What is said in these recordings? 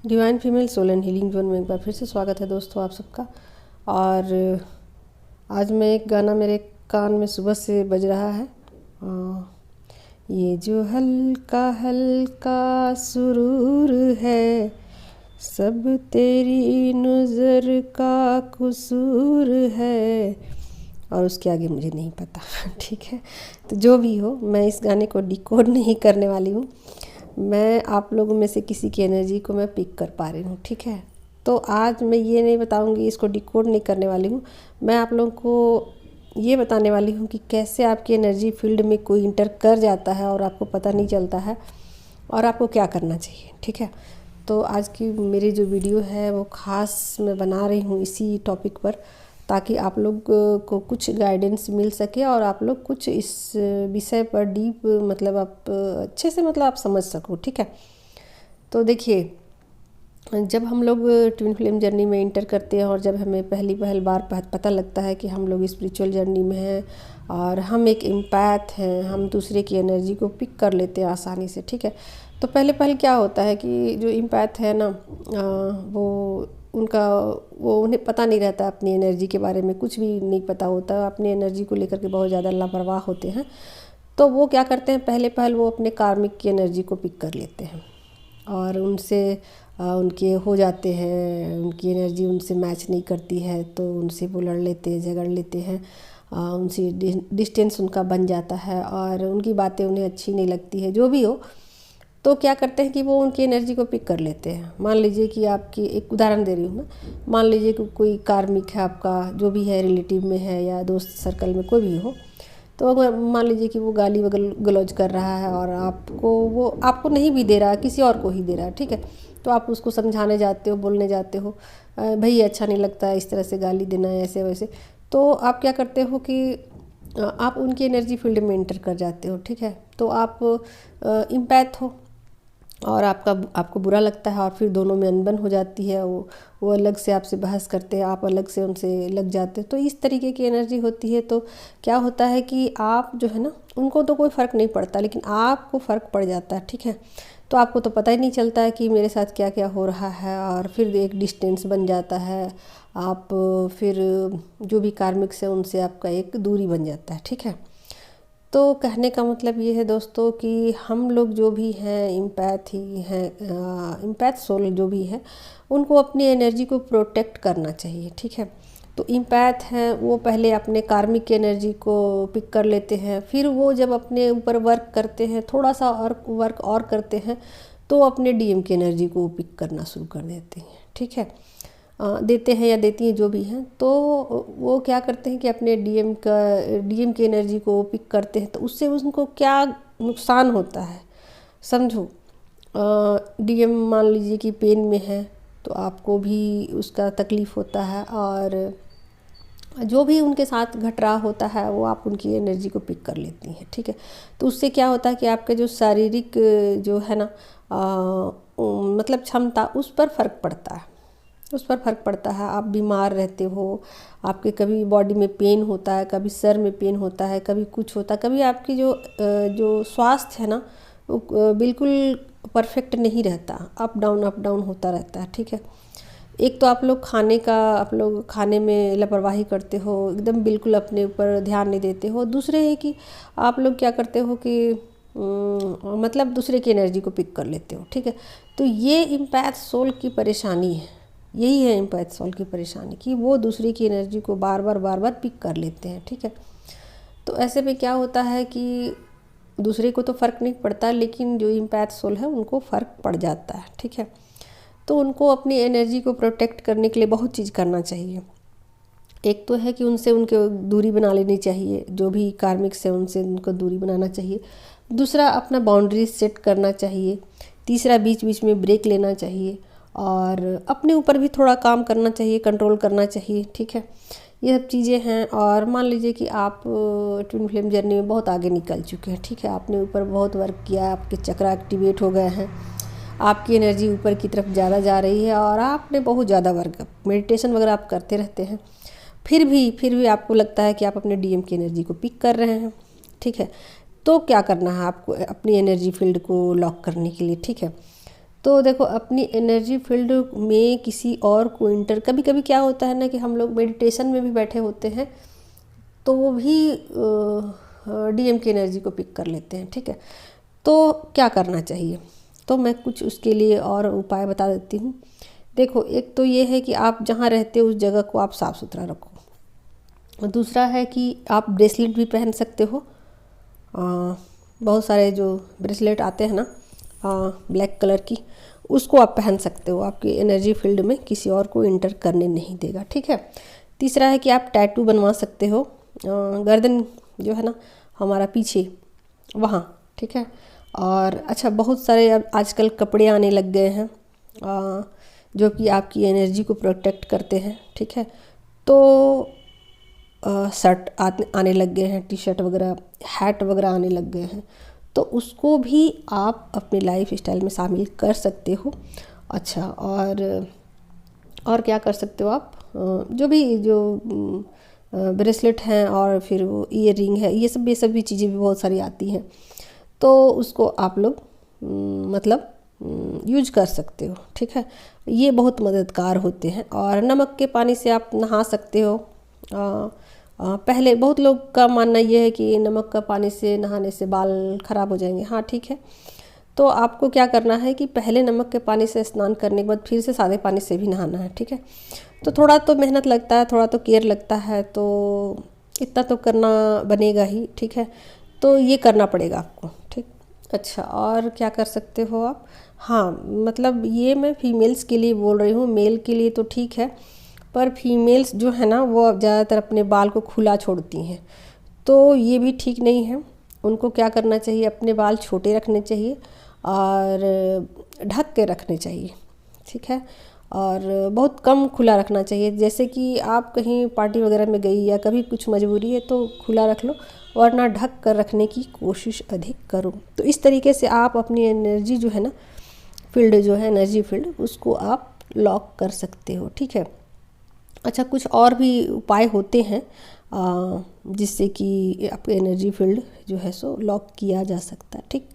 Divine female soul and healing zone में एक बार फिर से स्वागत है दोस्तों आप सबका। और आज मैं एक गाना मेरे कान में सुबह से बज रहा है। ये जो हल्का हल्का सुरूर है सब तेरी नज़र का कसूर है, और उसके आगे मुझे नहीं पता। ठीक है, तो जो भी हो मैं इस गाने को डिकोड नहीं करने वाली हूँ। मैं आप लोगों में से किसी की एनर्जी को मैं पिक कर पा रही हूँ। ठीक है, तो आज मैं ये नहीं बताऊँगी, इसको डिकोड नहीं करने वाली हूँ। मैं आप लोगों को ये बताने वाली हूँ कि कैसे आपकी एनर्जी फील्ड में कोई इंटर कर जाता है और आपको पता नहीं चलता है, और आपको क्या करना चाहिए। ठीक है, तो आज की मेरी जो वीडियो है वो ख़ास मैं बना रही हूँ इसी टॉपिक पर, ताकि आप लोग को कुछ गाइडेंस मिल सके और आप लोग कुछ इस विषय पर डीप मतलब आप अच्छे से मतलब आप समझ सको। ठीक है, तो देखिए, जब हम लोग ट्विन फ्लेम जर्नी में इंटर करते हैं और जब हमें पहली बार पता लगता है कि हम लोग स्पिरिचुअल जर्नी में हैं और हम एक एम्पैथ हैं, हम दूसरे की एनर्जी को पिक कर लेते हैं आसानी से। ठीक है, तो पहले क्या होता है कि जो एम्पैथ है ना, वो उन्हें पता नहीं रहता अपनी एनर्जी के बारे में, कुछ भी नहीं पता होता, अपनी एनर्जी को लेकर के बहुत ज़्यादा लापरवाह होते हैं। तो वो क्या करते हैं, पहले वो अपने कार्मिक की एनर्जी को पिक कर लेते हैं और उनसे उनके हो जाते हैं, उनकी एनर्जी उनसे मैच नहीं करती है तो उनसे वो लड़ लेते हैं, झगड़ लेते हैं, उनसे डिस्टेंस उनका बन जाता है और उनकी बातें उन्हें अच्छी नहीं लगती है। जो भी हो, तो क्या करते हैं कि वो उनकी एनर्जी को पिक कर लेते हैं। मान लीजिए कि आपकी एक उदाहरण दे रही हूँ मैं, मान लीजिए कि कोई कार्मिक है आपका, जो भी है, रिलेटिव में है या दोस्त सर्कल में कोई भी हो, तो अगर मान लीजिए कि वो गाली गलौज कर रहा है और वो आपको नहीं भी दे रहा है, किसी और को ही दे रहा है। ठीक है, तो आप उसको समझाने जाते हो, बोलने जाते हो, भाई अच्छा नहीं लगता है इस तरह से गाली देना है ऐसे वैसे, तो आप क्या करते हो कि आप उनकी एनर्जी फील्ड में एंटर कर जाते हो। ठीक है, तो आप इम्पैथ हो और आपको बुरा लगता है और फिर दोनों में अनबन हो जाती है। वो अलग से आपसे बहस करते हैं, आप अलग से उनसे लग जाते हैं। तो इस तरीके की एनर्जी होती है। तो क्या होता है कि आप जो है ना, उनको तो कोई फ़र्क नहीं पड़ता लेकिन आपको फ़र्क पड़ जाता है। ठीक है, तो आपको तो पता ही नहीं चलता है कि मेरे साथ क्या क्या हो रहा है, और फिर एक डिस्टेंस बन जाता है। आप फिर जो भी कार्मिक से उनसे आपका एक दूरी बन जाता है। ठीक है, तो कहने का मतलब ये है दोस्तों कि हम लोग जो भी हैं इम्पैथ ही हैं, इम्पैथ सोल जो भी है, उनको अपनी एनर्जी को प्रोटेक्ट करना चाहिए। ठीक है, तो इम्पैथ हैं वो पहले अपने कार्मिक की एनर्जी को पिक कर लेते हैं, फिर वो जब अपने ऊपर वर्क करते हैं, थोड़ा सा और वर्क और करते हैं, तो अपने डीएम की एनर्जी को पिक करना शुरू कर देते हैं। ठीक है, देते हैं या देती हैं जो भी हैं, तो वो क्या करते हैं कि अपने डीएम की एनर्जी को पिक करते हैं। तो उससे उनको क्या नुकसान होता है समझो। डीएम मान लीजिए कि पेन में है तो आपको भी उसका तकलीफ़ होता है, और जो भी उनके साथ घट रहा होता है वो आप उनकी एनर्जी को पिक कर लेती हैं। ठीक है, तो उससे क्या होता है कि आपके जो शारीरिक जो है ना मतलब क्षमता, उस पर फ़र्क पड़ता है, उस पर फ़र्क पड़ता है। आप बीमार रहते हो, आपके कभी बॉडी में पेन होता है, कभी सर में पेन होता है, कभी कुछ होता है, कभी आपकी जो स्वास्थ्य है ना वो बिल्कुल परफेक्ट नहीं रहता, अप डाउन होता रहता है। ठीक है, एक तो आप लोग खाने में लापरवाही करते हो, एकदम बिल्कुल अपने ऊपर ध्यान नहीं देते हो। दूसरे है कि आप लोग क्या करते हो कि मतलब दूसरे की एनर्जी को पिक कर लेते हो। ठीक है, तो ये इम्पैथ सोल की परेशानी है, यही है इम्पैथ सोल की परेशानी कि वो दूसरे की एनर्जी को बार बार पिक कर लेते हैं। ठीक है, तो ऐसे में क्या होता है कि दूसरे को तो फ़र्क नहीं पड़ता, लेकिन जो इम्पैथ सोल है उनको फ़र्क पड़ जाता है। ठीक है, तो उनको अपनी एनर्जी को प्रोटेक्ट करने के लिए बहुत चीज़ करना चाहिए। एक तो है कि उनसे दूरी बना लेनी चाहिए, जो भी कार्मिक से उनसे उनको दूरी बनाना चाहिए। दूसरा, अपना बाउंड्रीज सेट करना चाहिए। तीसरा, बीच बीच में ब्रेक लेना चाहिए और अपने ऊपर भी थोड़ा काम करना चाहिए, कंट्रोल करना चाहिए। ठीक है, ये सब चीज़ें हैं। और मान लीजिए कि आप ट्विन फ्लेम जर्नी में बहुत आगे निकल चुके हैं। ठीक है, आपने ऊपर बहुत वर्क किया, आपके चक्र एक्टिवेट हो गए हैं, आपकी एनर्जी ऊपर की तरफ ज़्यादा जा रही है और आपने बहुत ज़्यादा वर्क, मेडिटेशन वगैरह आप करते रहते हैं, फिर भी आपको लगता है कि आप अपने डीएम की एनर्जी को पिक कर रहे हैं। ठीक है, तो क्या करना है आपको अपनी एनर्जी फील्ड को लॉक करने के लिए। ठीक है, तो देखो अपनी एनर्जी फील्ड में किसी और को इंटर, कभी कभी क्या होता है ना कि हम लोग मेडिटेशन में भी बैठे होते हैं तो वो भी डीएम की एनर्जी को पिक कर लेते हैं, ठीक है। तो क्या करना चाहिए, तो मैं कुछ उसके लिए और उपाय बता देती हूँ। देखो, एक तो ये है कि आप जहाँ रहते हो उस जगह को आप साफ़ सुथरा रखो, और दूसरा है कि आप ब्रेसलेट भी पहन सकते हो। बहुत सारे जो ब्रेसलेट आते हैं ना ब्लैक कलर की, उसको आप पहन सकते हो, आपकी एनर्जी फील्ड में किसी और को इंटर करने नहीं देगा, ठीक है। तीसरा है कि आप टैटू बनवा सकते हो गर्दन जो है ना हमारा पीछे वहाँ, ठीक है। और अच्छा, बहुत सारे अब आजकल कपड़े आने लग गए हैं जो कि आपकी एनर्जी को प्रोटेक्ट करते हैं, ठीक है। तो शर्ट आने लग गए हैं, टी शर्ट वगैरह, हैट वगैरह आने लग गए हैं, तो उसको भी आप अपने लाइफ स्टाइल में शामिल कर सकते हो। अच्छा, और क्या कर सकते हो आप, जो ब्रेसलेट हैं और फिर वो ईयर रिंग है, ये सब भी चीज़ें भी बहुत सारी आती हैं, तो उसको आप लोग मतलब यूज कर सकते हो, ठीक है। ये बहुत मददगार होते हैं। और नमक के पानी से आप नहा सकते हो। पहले बहुत लोग का मानना ये है कि नमक का पानी से नहाने से बाल खराब हो जाएंगे। हाँ, ठीक है। तो आपको क्या करना है कि पहले नमक के पानी से स्नान करने के बाद फिर से सादे पानी से भी नहाना है, ठीक है। तो थोड़ा तो मेहनत लगता है, थोड़ा तो केयर लगता है, तो इतना तो करना बनेगा ही, ठीक है। तो ये करना पड़ेगा आपको, ठीक। अच्छा, और क्या कर सकते हो आप, हाँ मतलब ये मैं फीमेल्स के लिए बोल रही हूँ, मेल के लिए तो ठीक है, पर फीमेल्स जो है ना वो ज़्यादातर अपने बाल को खुला छोड़ती हैं, तो ये भी ठीक नहीं है। उनको क्या करना चाहिए, अपने बाल छोटे रखने चाहिए और ढक के रखने चाहिए, ठीक है। और बहुत कम खुला रखना चाहिए, जैसे कि आप कहीं पार्टी वगैरह में गई या कभी कुछ मजबूरी है तो खुला रख लो, वरना ढक कर रखने की कोशिश अधिक करो। तो इस तरीके से आप अपनी एनर्जी जो है ना फील्ड जो है, एनर्जी फील्ड, उसको आप लॉक कर सकते हो, ठीक है। अच्छा, कुछ और भी उपाय होते हैं जिससे कि आपकी एनर्जी फील्ड जो है सो लॉक किया जा सकता है, ठीक।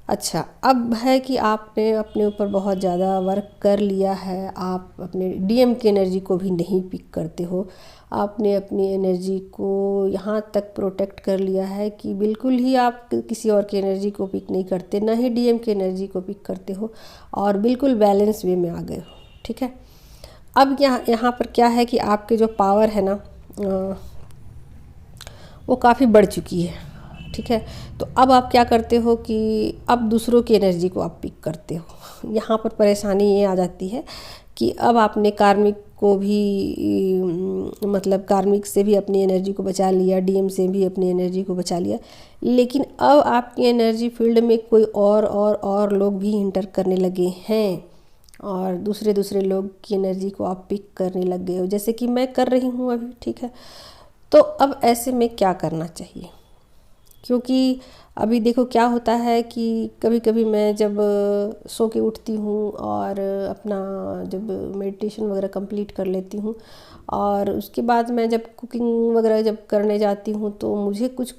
अच्छा, अब है कि आपने अपने ऊपर बहुत ज़्यादा वर्क कर लिया है, आप अपने डीएम की एनर्जी को भी नहीं पिक करते हो, आपने अपनी एनर्जी को यहाँ तक प्रोटेक्ट कर लिया है कि बिल्कुल ही आप किसी और की एनर्जी को पिक नहीं करते, ना ही डीएम की एनर्जी को पिक करते हो, और बिल्कुल बैलेंस वे में आ गए हो, ठीक है। अब यहाँ पर क्या है कि आपके जो पावर है ना वो काफ़ी बढ़ चुकी है, ठीक है। तो अब आप क्या करते हो कि अब दूसरों की एनर्जी को आप पिक करते हो। यहाँ पर परेशानी ये आ जाती है कि अब आपने कार्मिक को भी मतलब कार्मिक से भी अपनी एनर्जी को बचा लिया, डीएम से भी अपनी एनर्जी को बचा लिया, लेकिन अब आपकी एनर्जी फील्ड में कोई और लोग भी इंटर करने लगे हैं, और दूसरे लोग की एनर्जी को आप पिक करने लग गए हो, जैसे कि मैं कर रही हूँ अभी, ठीक है। तो अब ऐसे में क्या करना चाहिए, क्योंकि अभी देखो क्या होता है कि कभी कभी मैं जब सो के उठती हूँ और अपना जब मेडिटेशन वगैरह कंप्लीट कर लेती हूँ, और उसके बाद मैं जब कुकिंग वगैरह जब करने जाती हूँ, तो मुझे कुछ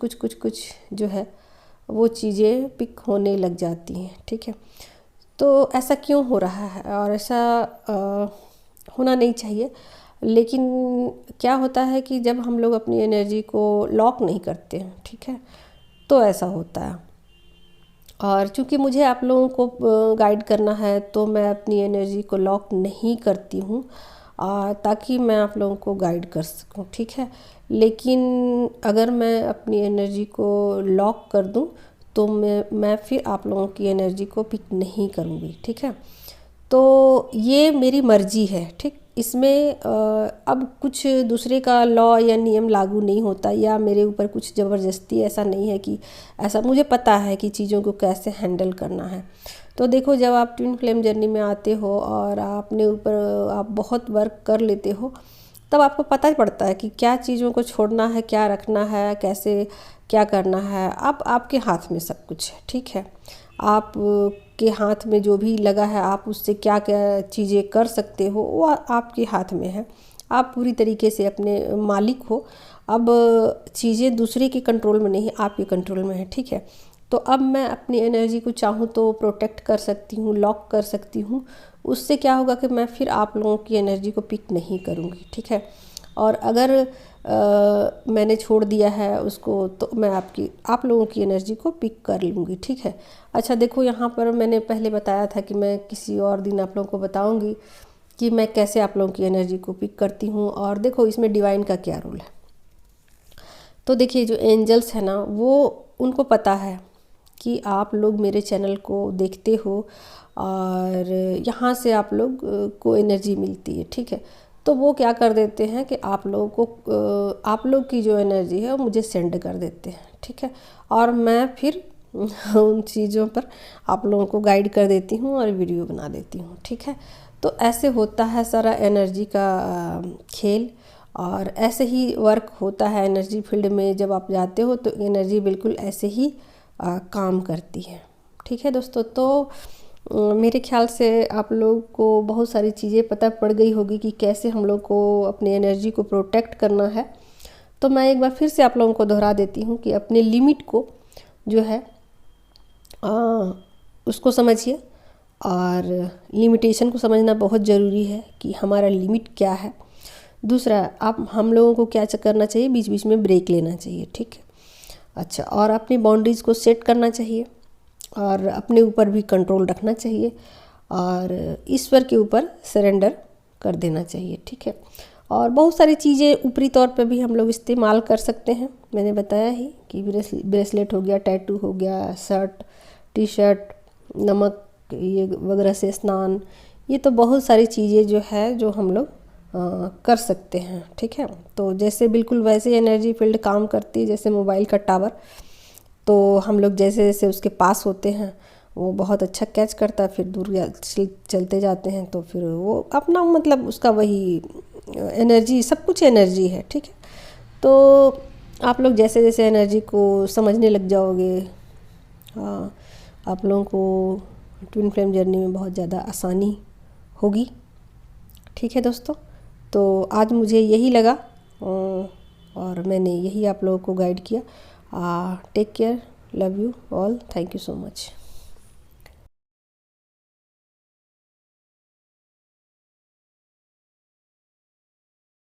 जो है वो चीज़ें पिक होने लग जाती हैं, ठीक है। तो ऐसा क्यों हो रहा है, और ऐसा होना नहीं चाहिए, लेकिन क्या होता है कि जब हम लोग अपनी एनर्जी को लॉक नहीं करते हैं, ठीक है, तो ऐसा होता है। और चूँकि मुझे आप लोगों को गाइड करना है, तो मैं अपनी एनर्जी को लॉक नहीं करती हूँ ताकि मैं आप लोगों को गाइड कर सकूँ, ठीक है। लेकिन अगर मैं अपनी एनर्जी को लॉक कर दूँ तो मैं फिर आप लोगों की एनर्जी को पिक नहीं करूँगी, ठीक है। तो ये मेरी मर्जी है, ठीक। इसमें अब कुछ दूसरे का लॉ या नियम लागू नहीं होता, या मेरे ऊपर कुछ ज़बरदस्ती ऐसा नहीं है कि ऐसा, मुझे पता है कि चीज़ों को कैसे हैंडल करना है। तो देखो, जब आप ट्विन फ्लेम जर्नी में आते हो और अपने ऊपर आप बहुत वर्क कर लेते हो, तब आपको पता पड़ता है कि क्या चीज़ों को छोड़ना है, क्या रखना है, कैसे क्या करना है। अब आपके हाथ में सब कुछ है, ठीक है। आप के हाथ में जो भी लगा है, आप उससे क्या क्या चीज़ें कर सकते हो, वो आपके हाथ में है। आप पूरी तरीके से अपने मालिक हो। अब चीज़ें दूसरे के कंट्रोल में नहीं, आपके कंट्रोल में है, ठीक है। तो अब मैं अपनी एनर्जी को चाहूँ तो प्रोटेक्ट कर सकती हूँ, लॉक कर सकती हूँ। उससे क्या होगा कि मैं फिर आप लोगों की एनर्जी को पिक नहीं करूँगी, ठीक है। और अगर मैंने छोड़ दिया है उसको तो मैं आप लोगों की एनर्जी को पिक कर लूँगी, ठीक है। अच्छा देखो, यहाँ पर मैंने पहले बताया था कि मैं किसी और दिन आप लोगों को बताऊँगी कि मैं कैसे आप लोगों की एनर्जी को पिक करती हूँ। और देखो इसमें डिवाइन का क्या रोल है। तो देखिए जो एंजल्स है ना, वो उनको पता है कि आप लोग मेरे चैनल को देखते हो और यहाँ से आप लोग को एनर्जी मिलती है, ठीक है। तो वो क्या कर देते हैं कि आप लोगों को आप लोग की जो एनर्जी है वो मुझे सेंड कर देते हैं, ठीक है। और मैं फिर उन चीज़ों पर आप लोगों को गाइड कर देती हूँ और वीडियो बना देती हूँ, ठीक है। तो ऐसे होता है सारा एनर्जी का खेल। और ऐसे ही वर्क होता है एनर्जी फील्ड में। जब आप जाते हो तो एनर्जी बिल्कुल ऐसे ही काम करती है, ठीक है दोस्तों। तो मेरे ख्याल से आप लोग को बहुत सारी चीज़ें पता पड़ गई होगी कि कैसे हम लोग को अपनी एनर्जी को प्रोटेक्ट करना है। तो मैं एक बार फिर से आप लोगों को दोहरा देती हूँ कि अपने लिमिट को जो है उसको समझिए। और लिमिटेशन को समझना बहुत ज़रूरी है कि हमारा लिमिट क्या है। दूसरा, आप हम लोगों को क्या करना चाहिए, बीच बीच में ब्रेक लेना चाहिए, ठीक है। अच्छा, और अपनी बाउंड्रीज़ को सेट करना चाहिए और अपने ऊपर भी कंट्रोल रखना चाहिए और ईश्वर के ऊपर सरेंडर कर देना चाहिए, ठीक है। और बहुत सारी चीज़ें ऊपरी तौर पे भी हम लोग इस्तेमाल कर सकते हैं। मैंने बताया ही कि ब्रेसलेट हो गया, टैटू हो गया, शर्ट, टी शर्ट, नमक ये वगैरह से स्नान, ये तो बहुत सारी चीज़ें जो है जो हम लोग कर सकते हैं, ठीक है। तो जैसे बिल्कुल वैसे एनर्जी फील्ड काम करती है जैसे मोबाइल का टावर। तो हम लोग जैसे जैसे उसके पास होते हैं वो बहुत अच्छा कैच करता है, फिर दूर चलते जाते हैं तो फिर वो अपना मतलब उसका वही एनर्जी, सब कुछ एनर्जी है, ठीक है। तो आप लोग जैसे जैसे एनर्जी को समझने लग जाओगे, आप लोगों को ट्विन फ्लेम जर्नी में बहुत ज़्यादा आसानी होगी, ठीक है दोस्तों। तो आज मुझे यही लगा और मैंने यही आप लोगों को गाइड किया। Take care, love you all, thank you so much.